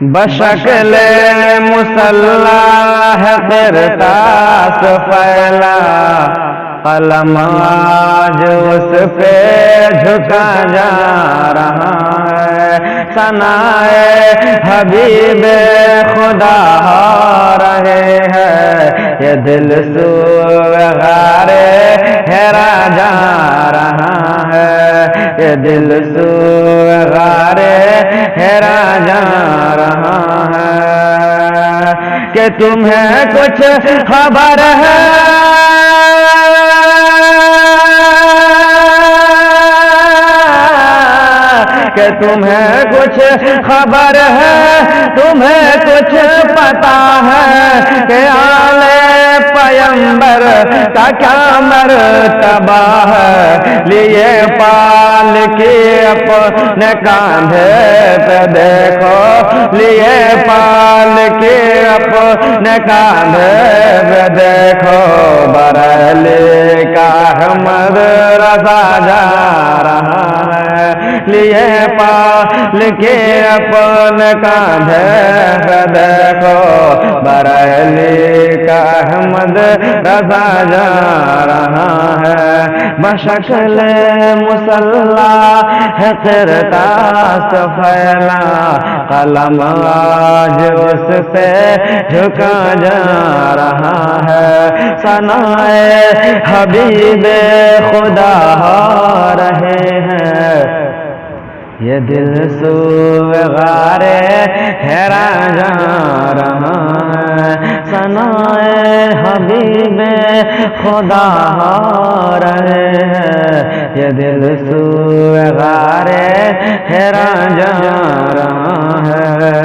بشکل مسلح قرطاس پھیلا، قلم آج اس پہ جھکا جا رہا ہے، ثنائے حبیب خدا ہو رہے ہیں، یہ دل سوغار حرا جا رہا ہے، یہ دل سوغار حرا جا رہا ہے، کہ تمہیں کچھ خبر ہے کہ تمہیں کچھ خبر ہے، تمہیں کچھ پتا ہے کہ آل پیمبر کا کیا مرتبہ ہے، لیے پال کی اپنے کاندھے پہ دیکھو، لیے پال کی اپنے کاندھے پہ دیکھو، بریلی کا احمد رضا جا رہا ہے، لیے پال کے اپنے کاندھے پہ دیکھو، بریلی کا احمد رضا جا رہا ہے، بشکل مسلح قرطاس پھیلا، قلم آج اس پہ جھکا جا رہا ہے، ثنائے حبیب خدا ہو رہے ہیں، یہ دل سوغار حرا جا رہا ہے، ثنائے حبیب خدا ہو رہے ہیں، یہ دل سوغار حرا جا رہا ہے،